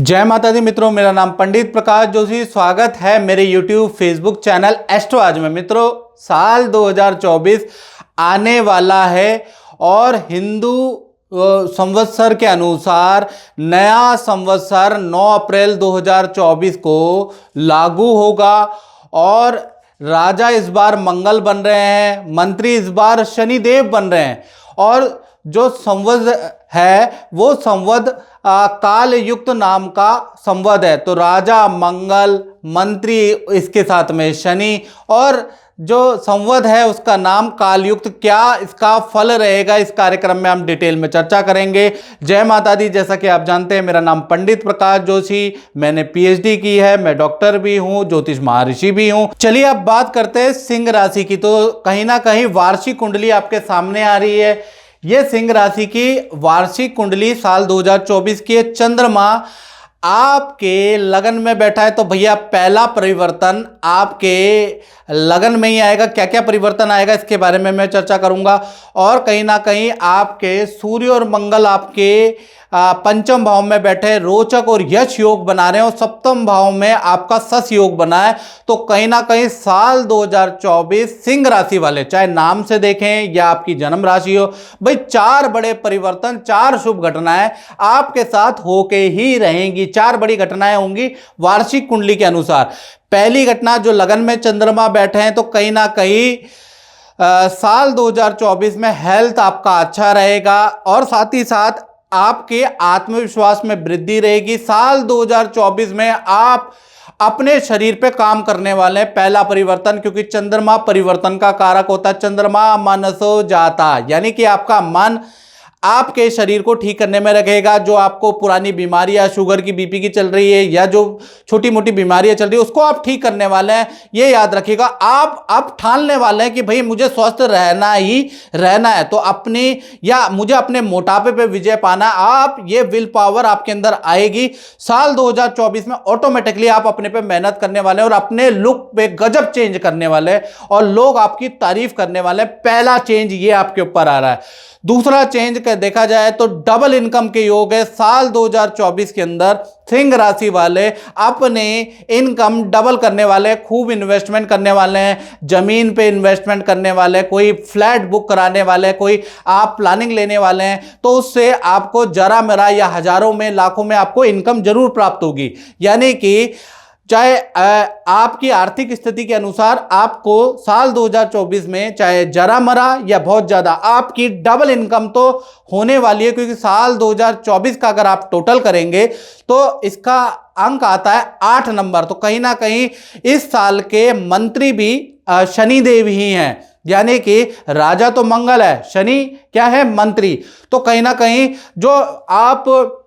जय माता दी मित्रों, मेरा नाम पंडित प्रकाश जोशी। स्वागत है मेरे YouTube फेसबुक चैनल एस्ट्रो आज में। मित्रों, साल 2024 आने वाला है और हिंदू संवत्सर के अनुसार नया संवत्सर 9 अप्रैल 2024 को लागू होगा और राजा इस बार मंगल बन रहे हैं, मंत्री इस बार शनिदेव बन रहे हैं और जो संवत है वो संवत काल युक्त नाम का संवत है। तो राजा मंगल, मंत्री इसके साथ में शनि और जो संवत है उसका नाम कालयुक्त। क्या इसका फल रहेगा, इस कार्यक्रम में हम डिटेल में चर्चा करेंगे। जय माता दी। जैसा कि आप जानते हैं, मेरा नाम पंडित प्रकाश जोशी, मैंने पीएचडी की है, मैं डॉक्टर भी हूं, ज्योतिष महर्षि भी हूं। चलिए अब बात करते हैं सिंह राशि की। तो कहीं ना कहीं वार्षिक कुंडली आपके सामने आ रही है। ये सिंह राशि की वार्षिक कुंडली साल 2024 की चंद्रमा आपके लगन में बैठा है। तो भैया पहला परिवर्तन आपके लगन में ही आएगा। क्या क्या परिवर्तन आएगा इसके बारे में मैं चर्चा करूंगा। और कहीं ना कहीं आपके सूर्य और मंगल आपके पंचम भाव में बैठे रोचक और यश योग बना रहे हैं और सप्तम भाव में आपका सस योग बना है। तो कहीं ना कहीं साल 2024 सिंह राशि वाले, चाहे नाम से देखें या आपकी जन्म राशि हो, भाई चार बड़े परिवर्तन, चार शुभ घटनाएं आपके साथ होके ही रहेंगी। चार बड़ी घटनाएं होंगी वार्षिक कुंडली के अनुसार। पहली घटना, जो लगन में चंद्रमा बैठे हैं, तो कहीं ना कहीं साल 2024 में हेल्थ आपका अच्छा रहेगा और साथ ही साथ आपके आत्मविश्वास में वृद्धि रहेगी। साल 2024 में आप अपने शरीर पे काम करने वाले हैं। पहला परिवर्तन, क्योंकि चंद्रमा परिवर्तन का कारक होता है। चंद्रमा मनसो जाता, यानी कि आपका मन आपके शरीर को ठीक करने में रखेगा। जो आपको पुरानी बीमारियां, शुगर की, बीपी की चल रही है या जो छोटी मोटी बीमारियां चल रही है, उसको आप ठीक करने वाले हैं। ये याद रखिएगा। आप ठानने वाले हैं कि भाई मुझे स्वस्थ रहना ही रहना है, तो अपनी या मुझे अपने मोटापे पे विजय पाना। आप ये विल पावर आपके अंदर आएगी। साल 2024 में ऑटोमेटिकली आप अपने पे मेहनत करने वाले हैं और अपने लुक पे गजब चेंज करने वाले हैं और लोग आपकी तारीफ करने वाले हैं। पहला चेंज ये आपके ऊपर आ रहा है। दूसरा चेंज का देखा जाए तो डबल इनकम के योग है। साल 2024 के अंदर सिंह राशि वाले अपने इनकम डबल करने वाले हैं। खूब इन्वेस्टमेंट करने वाले हैं, जमीन पे इन्वेस्टमेंट करने वाले हैं, कोई फ्लैट बुक कराने वाले हैं, कोई आप प्लानिंग लेने वाले हैं, तो उससे आपको जरा मरा या हजारों में, लाखों में आपको इनकम जरूर प्राप्त होगी। यानी कि चाहे आपकी आर्थिक स्थिति के अनुसार आपको साल 2024 में चाहे जरा मरा या बहुत ज्यादा आपकी डबल इनकम तो होने वाली है। क्योंकि साल 2024 का अगर आप टोटल करेंगे तो इसका अंक आता है 8 नंबर। तो कहीं ना कहीं इस साल के मंत्री भी शनिदेव ही हैं। यानी कि राजा तो मंगल है, शनि क्या है, मंत्री। तो कहीं ना कहीं जो आप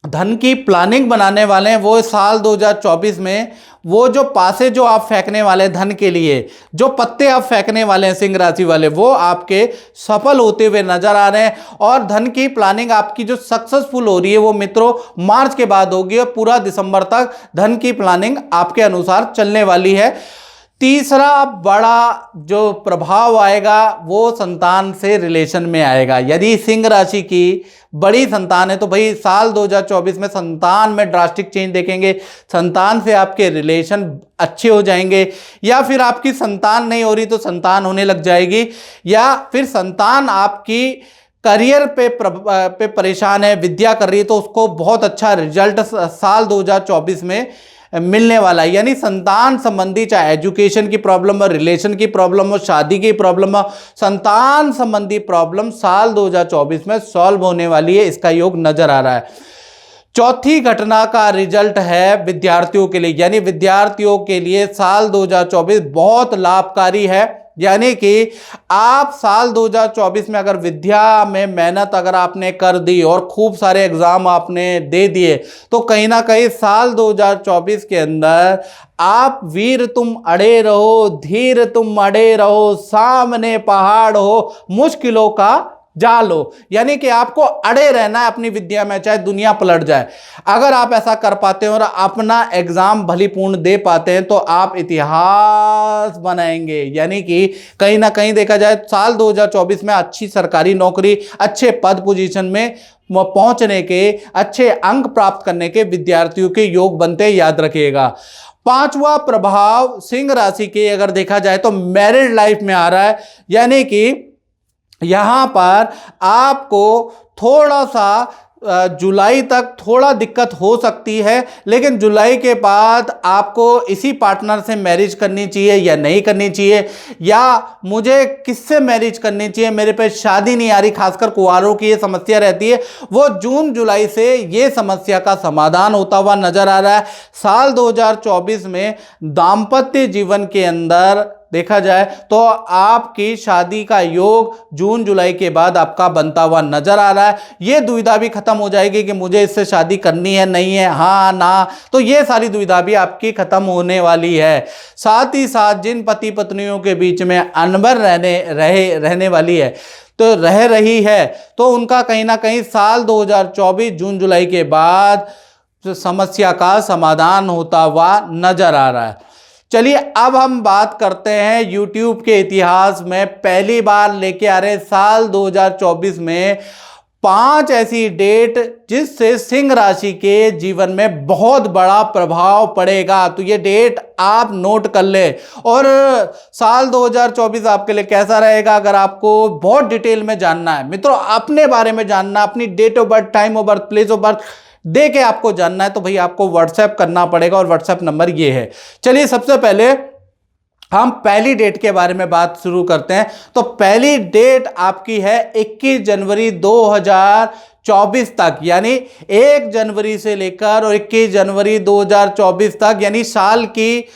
धन की प्लानिंग बनाने वाले हैं, वो साल 2024 में वो जो पासे जो आप फेंकने वाले हैं धन के लिए, जो पत्ते आप फेंकने वाले हैं सिंह राशि वाले, वो आपके सफल होते हुए नजर आ रहे हैं। और धन की प्लानिंग आपकी जो सक्सेसफुल हो रही है वो मित्रों मार्च के बाद होगी और पूरा दिसंबर तक धन की प्लानिंग आपके अनुसार चलने वाली है। तीसरा बड़ा जो प्रभाव आएगा वो संतान से रिलेशन में आएगा। यदि सिंह राशि की बड़ी संतान है तो भाई साल 2024 में संतान में ड्रास्टिक चेंज देखेंगे। संतान से आपके रिलेशन अच्छे हो जाएंगे, या फिर आपकी संतान नहीं हो रही तो संतान होने लग जाएगी, या फिर संतान आपकी करियर पे परेशान है, विद्या कर रही है, तो उसको बहुत अच्छा रिजल्ट साल 2024 में मिलने वाला है। यानी संतान संबंधी, चाहे एजुकेशन की प्रॉब्लम हो, रिलेशन की प्रॉब्लम हो, शादी की प्रॉब्लम हो, संतान संबंधी प्रॉब्लम साल 2024 में सॉल्व होने वाली है। इसका योग नजर आ रहा है। चौथी घटना का रिजल्ट है विद्यार्थियों के लिए। यानी विद्यार्थियों के लिए साल 2024 बहुत लाभकारी है। यानी कि आप साल 2024 में अगर विद्या में मेहनत अगर आपने कर दी और खूब सारे एग्जाम आपने दे दिए, तो कहीं ना कहीं साल 2024 के अंदर आप वीर तुम अड़े रहो, धीर तुम अड़े रहो, सामने पहाड़ हो, मुश्किलों का जा लो, यानी कि आपको अड़े रहना है अपनी विद्या में, चाहे दुनिया पलट जाए। अगर आप ऐसा कर पाते हैं और अपना एग्जाम भलीपूर्ण दे पाते हैं तो आप इतिहास बनाएंगे। यानी कि कहीं ना कहीं देखा जाए साल 2024 में अच्छी सरकारी नौकरी, अच्छे पद पोजीशन में पहुंचने के, अच्छे अंक प्राप्त करने के विद्यार्थियों के योग बनते, याद रखिएगा। पांचवा प्रभाव सिंह राशि के अगर देखा जाए तो मैरिड लाइफ में आ रहा है, यानी कि यहां पर आपको थोड़ा सा जुलाई तक थोड़ा दिक्कत हो सकती है, लेकिन जुलाई के बाद आपको इसी पार्टनर से मैरिज करनी चाहिए या नहीं करनी चाहिए, या मुझे किससे मैरिज करनी चाहिए, मेरे पे शादी नहीं आ रही, खासकर कुंवारों की ये समस्या रहती है, वो जून जुलाई से ये समस्या का समाधान होता हुआ नजर आ रहा है। साल 2024 में दाम्पत्य जीवन के अंदर देखा जाए तो आपकी शादी का योग जून जुलाई के बाद आपका बनता हुआ नजर आ रहा है। ये दुविधा भी खत्म हो जाएगी कि मुझे इससे शादी करनी है नहीं है, हाँ ना, तो ये सारी दुविधा भी आपकी खत्म होने वाली है। साथ ही साथ जिन पति पत्नियों के बीच में अनबन रहने वाली है तो रह रही है, तो उनका कहीं ना कहीं साल 2024 जून जुलाई के बाद समस्या का समाधान होता हुआ नजर आ रहा है। चलिए अब हम बात करते हैं YouTube के इतिहास में पहली बार लेके आ रहे साल 2024 में 5 ऐसी डेट जिससे सिंह राशि के जीवन में बहुत बड़ा प्रभाव पड़ेगा। तो ये डेट आप नोट कर ले। और साल 2024 आपके लिए कैसा रहेगा, अगर आपको बहुत डिटेल में जानना है मित्रों, अपने बारे में जानना, अपनी date of birth, time of birth, place of birth दे के आपको जानना है, तो भाई आपको व्हाट्सएप करना पड़ेगा और व्हाट्सएप नंबर ये है। चलिए सबसे पहले हम पहली डेट के बारे में बात शुरू करते हैं। तो पहली डेट आपकी है 21 जनवरी 2024 तक, यानी 1 जनवरी से लेकर और 21 जनवरी 2024 तक, यानी साल की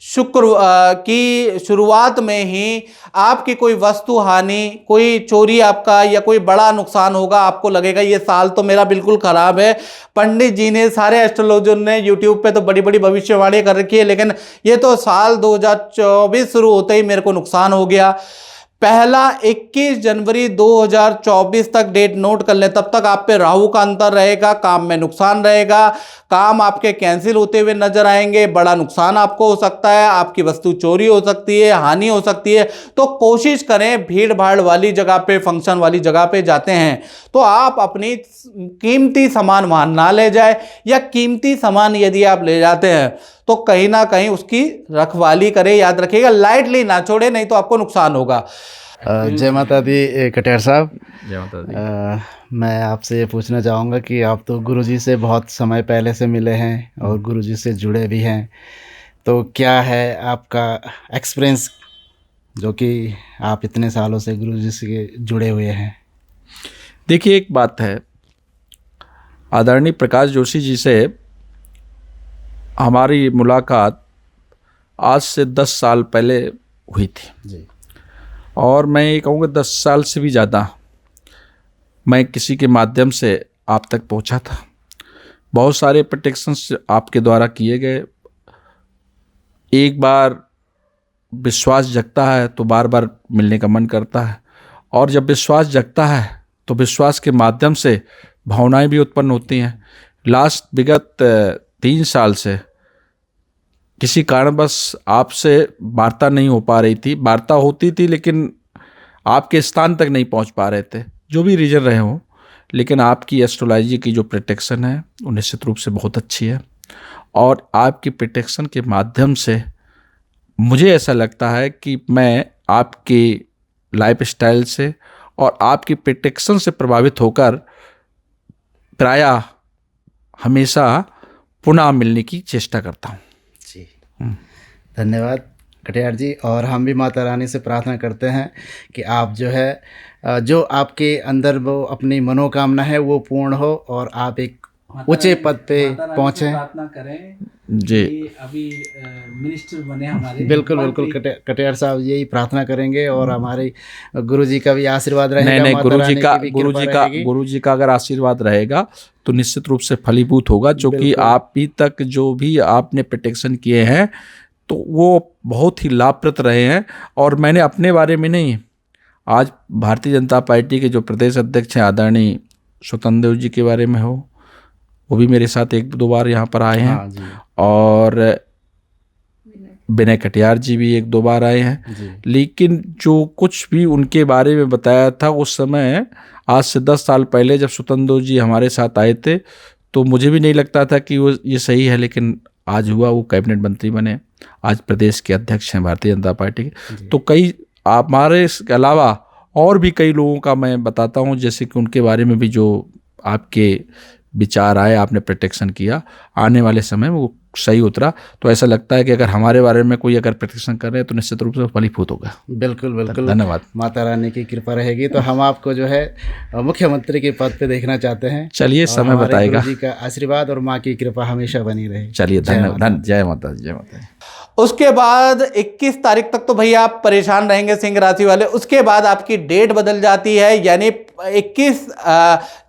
की शुरुआत में ही आपकी कोई वस्तु हानि, कोई चोरी आपका या कोई बड़ा नुकसान होगा। आपको लगेगा ये साल तो मेरा बिल्कुल खराब है, पंडित जी ने, सारे एस्ट्रोलॉजर ने यूट्यूब पे तो बड़ी बड़ी भविष्यवाणी कर रखी है, लेकिन ये तो साल 2024 शुरू होते ही मेरे को नुकसान हो गया। पहला 21 जनवरी 2024 तक डेट नोट कर ले, तब तक आप पे राहु का अंतर रहेगा, काम में नुकसान रहेगा, काम आपके कैंसिल होते हुए नजर आएंगे, बड़ा नुकसान आपको हो सकता है, आपकी वस्तु चोरी हो सकती है, हानि हो सकती है। तो कोशिश करें भीड़ भाड़ वाली जगह पे, फंक्शन वाली जगह पे जाते हैं तो आप अपनी कीमती सामान वहां ना ले जाए, या कीमती सामान यदि आप ले जाते हैं तो कहीं ना कहीं उसकी रखवाली करें। याद रखिएगा लाइटली ना छोड़े, नहीं तो आपको नुकसान होगा। जय माता दी कटियार साहब। जय माता दी। मैं आपसे ये पूछना चाहूँगा कि आप तो गुरुजी से बहुत समय पहले से मिले हैं और गुरुजी से जुड़े भी हैं, तो क्या है आपका एक्सपीरियंस जो कि आप इतने सालों से गुरुजी से जुड़े हुए हैं? देखिए एक बात है, आदरणीय प्रकाश जोशी जी से हमारी मुलाकात आज से 10 साल पहले हुई थी जी। और मैं ये कहूँगा 10 साल से भी ज़्यादा मैं किसी के माध्यम से आप तक पहुँचा था। बहुत सारे प्रोटेक्शंस आपके द्वारा किए गए। एक बार विश्वास जगता है तो बार बार मिलने का मन करता है, और जब विश्वास जगता है तो विश्वास के माध्यम से भावनाएं भी उत्पन्न होती हैं। लास्ट विगत 3 साल से किसी कारणवश आपसे वार्ता नहीं हो पा रही थी, वार्ता होती थी लेकिन आपके स्थान तक नहीं पहुंच पा रहे थे, जो भी रीजन रहे हों, लेकिन आपकी एस्ट्रोलॉजी की जो प्रोटेक्शन है वो निश्चित रूप से बहुत अच्छी है। और आपकी प्रोटेक्शन के माध्यम से मुझे ऐसा लगता है कि मैं आपकी लाइफस्टाइल से और आपकी प्रोटेक्शन से प्रभावित होकर प्रायः हमेशा पुनः मिलने की चेष्टा करता हूँ। जी धन्यवाद कटियार जी। और हम भी माता रानी से प्रार्थना करते हैं कि आप जो है, जो आपके अंदर वो अपनी मनोकामना है वो पूर्ण हो और आप एक ऊंचे पद पे पहुँचे। प्रार्थना करें जी, अभी मिनिस्टर बने हमारे। बिल्कुल बिल्कुल कटियार साहब यही प्रार्थना करेंगे और हमारे गुरुजी का भी आशीर्वाद रहेगा। नहीं, माता रानी की भी कृपा रहेगी। गुरुजी का अगर आशीर्वाद रहेगा तो निश्चित रूप से फलीभूत होगा, जो कि आप भी तक जो भी आपने प्रोटेक्शन किए हैं तो वो बहुत ही लाभप्रद रहे हैं। और मैंने अपने बारे में नहीं, आज भारतीय जनता पार्टी के जो प्रदेश अध्यक्ष हैं आदरणीय स्वतंत्र देव जी के बारे में हो, वो भी मेरे साथ 1-2 बार यहाँ पर आए हैं। हाँ जी। और विनय कटियार जी भी 1-2 बार आए हैं जी। लेकिन जो कुछ भी उनके बारे में बताया था उस समय, आज से 10 साल पहले जब स्वतंत्र देव जी हमारे साथ आए थे, तो मुझे भी नहीं लगता था कि वो ये सही है, लेकिन आज हुआ, वो कैबिनेट मंत्री बने, आज प्रदेश के अध्यक्ष हैं भारतीय जनता पार्टी के। तो कई हमारे इसके अलावा और भी कई लोगों का मैं बताता हूँ, जैसे कि उनके बारे में भी जो आपके विचार आए, आपने प्रोटेक्शन किया, आने वाले समय में वो सही उतरा। तो ऐसा लगता है कि अगर हमारे बारे में कोई अगर प्रोटेक्शन कर रहे हैं तो निश्चित रूप से फलीभूत होगा। बिल्कुल बिल्कुल, धन्यवाद। माता रानी की कृपा रहेगी तो हम आपको जो है मुख्यमंत्री के पद पे देखना चाहते हैं। चलिए, और समय हमारे बताएगा। गुरुजी का आशीर्वाद और माँ की कृपा हमेशा बनी रहे। चलिए, धन्यवाद। जय माता दी, जय माता दी। उसके बाद 21 तारीख तक तो भैया आप परेशान रहेंगे सिंह राशि वाले। उसके बाद आपकी डेट बदल जाती है, यानी 21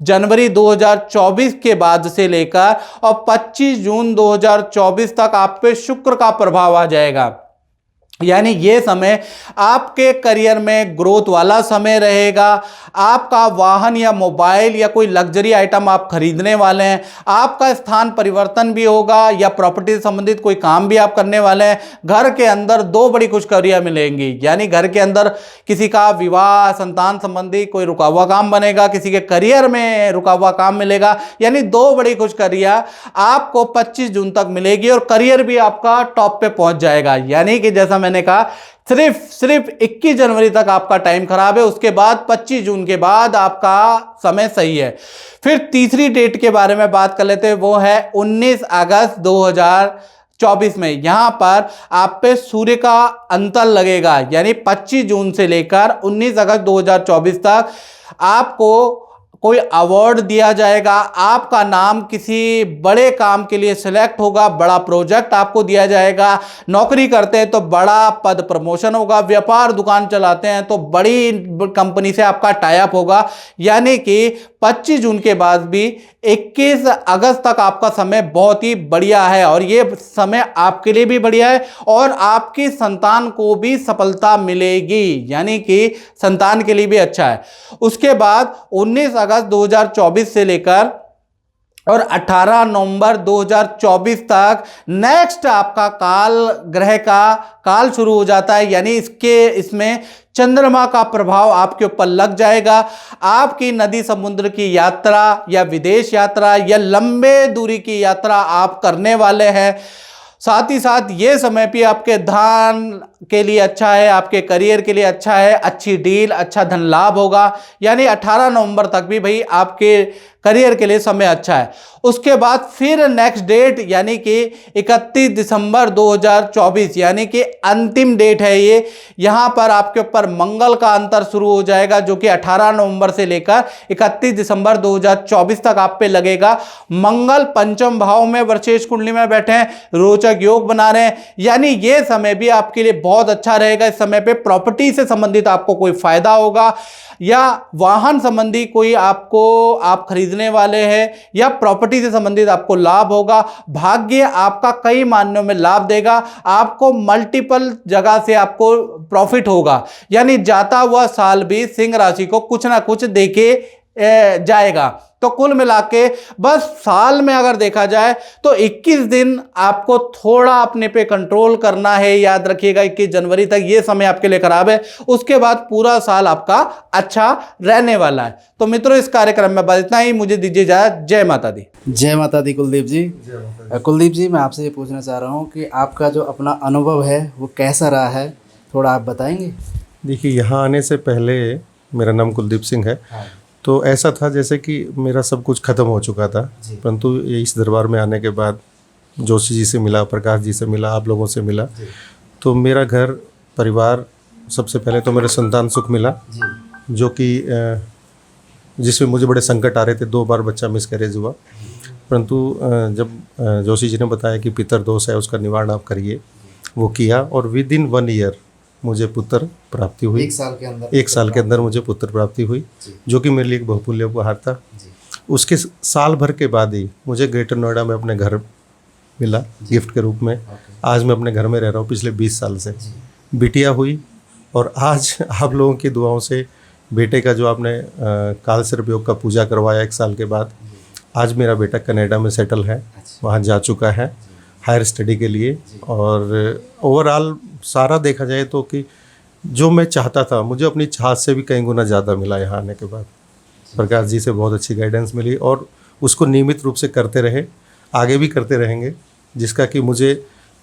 जनवरी 2024 के बाद से लेकर और 25 जून 2024 तक आप पे शुक्र का प्रभाव आ जाएगा। यानी ये समय आपके करियर में ग्रोथ वाला समय रहेगा। आपका वाहन या मोबाइल या कोई लग्जरी आइटम आप खरीदने वाले हैं, आपका स्थान परिवर्तन भी होगा या प्रॉपर्टी से संबंधित कोई काम भी आप करने वाले हैं। घर के अंदर 2 बड़ी खुशखबरियां मिलेंगी, यानी घर के अंदर किसी का विवाह, संतान संबंधी कोई रुका हुआ काम बनेगा, किसी के करियर में रुका हुआ काम मिलेगा। यानी 2 बड़ी खुशखबरियां आपको 25 जून तक मिलेगी और करियर भी आपका टॉप पे पहुंच जाएगा। यानी कि जैसा मैंने कहा, सिर्फ 21 जनवरी तक आपका टाइम खराब है, उसके बाद 25 जून के बाद आपका समय सही है। फिर तीसरी डेट के बारे में बात कर लेते हैं, वो है 19 अगस्त 2024 में। यहां पर आप पे सूर्य का अंतर लगेगा, यानी 25 जून से लेकर 19 अगस्त 2024 तक आपको कोई अवार्ड दिया जाएगा, आपका नाम किसी बड़े काम के लिए सिलेक्ट होगा, बड़ा प्रोजेक्ट आपको दिया जाएगा। नौकरी करते हैं तो बड़ा पद प्रमोशन होगा, व्यापार दुकान चलाते हैं तो बड़ी कंपनी से आपका टाई अप होगा। यानी कि 25 जून के बाद भी 21 अगस्त तक आपका समय बहुत ही बढ़िया है और ये समय आपके लिए भी बढ़िया है और आपकी संतान को भी सफलता मिलेगी, यानी कि संतान के लिए भी अच्छा है। उसके बाद 19 अगस्त 2024 से लेकर और 18 नवंबर 2024 तक नेक्स्ट आपका काल ग्रह का काल शुरू हो जाता है, यानी इसमें चंद्रमा का प्रभाव आपके ऊपर लग जाएगा। आपकी नदी समुद्र की यात्रा या विदेश यात्रा या लंबे दूरी की यात्रा आप करने वाले हैं। साथ ही साथ ये समय भी आपके धन के लिए अच्छा है, आपके करियर के लिए अच्छा है, अच्छी डील, अच्छा धन लाभ होगा। यानी 18 नवंबर तक भी भाई आपके करियर के लिए समय अच्छा है। उसके बाद फिर नेक्स्ट डेट यानी कि 31 दिसंबर 2024 यानी कि अंतिम डेट है ये। यहाँ पर आपके ऊपर मंगल का अंतर शुरू हो जाएगा जो कि 18 नवंबर से लेकर 31 दिसंबर 2024 तक आप पे लगेगा। मंगल पंचम भाव में वृश्चिक कुंडली में बैठे हैं, रोचक योग बना रहे हैं, यानी ये समय भी आपके लिए बहुत अच्छा रहेगा। इस समय पे प्रॉपर्टी से संबंधित आपको कोई फायदा होगा या वाहन संबंधी कोई आप खरीदने वाले हैं या प्रॉपर्टी से संबंधित आपको लाभ होगा। भाग्य आपका कई मायनों में लाभ देगा, आपको मल्टीपल जगह से आपको प्रॉफिट होगा। यानी जाता हुआ साल भी सिंह राशि को कुछ ना कुछ देके जाएगा। तो कुल मिला के बस साल में अगर देखा जाए तो 21 दिन आपको थोड़ा अपने पे कंट्रोल करना है। याद रखिएगा 21 जनवरी तक ये समय आपके लिए खराब है, उसके बाद पूरा साल आपका अच्छा रहने वाला है। तो मित्रों इस कार्यक्रम में बस इतना ही, मुझे दीजिए इजाजत। जय माता दी। जय माता दी कुलदीप जी। कुलदीप जी, मैं आपसे ये पूछना चाह रहा हूँ कि आपका जो अपना अनुभव है वो कैसा रहा है, थोड़ा आप बताएंगे? देखिए, यहाँ आने से पहले मेरा नाम कुलदीप सिंह है। तो ऐसा था जैसे कि मेरा सब कुछ ख़त्म हो चुका था, परंतु इस दरबार में आने के बाद जोशी जी से मिला, प्रकाश जी से मिला, आप लोगों से मिला, तो मेरा घर परिवार, सबसे पहले तो मेरे संतान सुख मिला, जो कि जिसमें मुझे बड़े संकट आ रहे थे। 2 बार बच्चा मिसकैरेज हुआ, परंतु जब जोशी जी ने बताया कि पितर दोष है, उसका निवारण आप करिए, वो किया और विद इन 1 ईयर मुझे पुत्र प्राप्ति हुई। 1 साल के अंदर मुझे पुत्र प्राप्ति हुई, जो कि मेरे लिए एक बहुमूल्य उपहार था। उसके साल भर के बाद ही मुझे ग्रेटर नोएडा में अपने घर मिला गिफ्ट के रूप में। आज मैं अपने घर में रह रहा हूँ पिछले 20 साल से। बिटिया हुई और आज आप लोगों की दुआओं से बेटे का जो आपने काल सर्प योग का पूजा करवाया 1 साल के बाद, आज मेरा बेटा कनाडा में सेटल है, वहाँ जा चुका है हायर स्टडी के लिए। और ओवरऑल सारा देखा जाए तो कि जो मैं चाहता था मुझे अपनी चाहत से भी कई गुना ज़्यादा मिला यहाँ आने के बाद। प्रकाश जी से बहुत अच्छी गाइडेंस मिली और उसको नियमित रूप से करते रहे, आगे भी करते रहेंगे, जिसका कि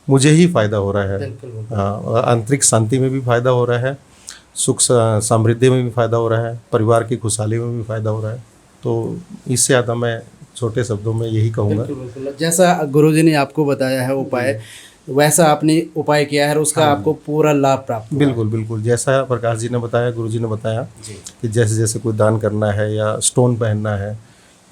मुझे ही फ़ायदा हो रहा है। हाँ, आंतरिक शांति में भी फ़ायदा हो रहा है, सुख समृद्धि में भी फ़ायदा हो रहा है, परिवार की खुशहाली में भी फ़ायदा हो रहा है। तो इससे ज़्यादा मैं छोटे शब्दों में यही कहूँगा। बिल्कुल। जैसा गुरुजी ने आपको बताया है उपाय, वैसा आपने उपाय किया है और उसका आपको पूरा लाभ प्राप्त हुआ। बिल्कुल। जैसा प्रकाश जी ने बताया, गुरुजी ने बताया कि जैसे जैसे कोई दान करना है या स्टोन पहनना है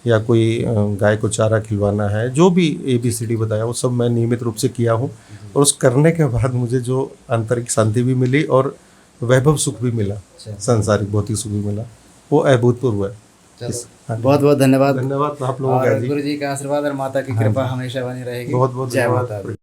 या कोई गाय को चारा खिलवाना है, जो भी ABCD बताया वो सब मैं नियमित रूप से किया हूँ। और उस करने के बाद मुझे जो आंतरिक शांति भी मिली और वैभव सुख भी मिला, सांसारिक भौतिक सुख भी मिला, वो अभूतपूर्व है। बहुत बहुत धन्यवाद। धन्यवाद आप लोगों का जी। गुरु जी का आशीर्वाद और माता की कृपा हमेशा बनी रहेगी। बहुत बहुत जय धन्यवाद। माता दी।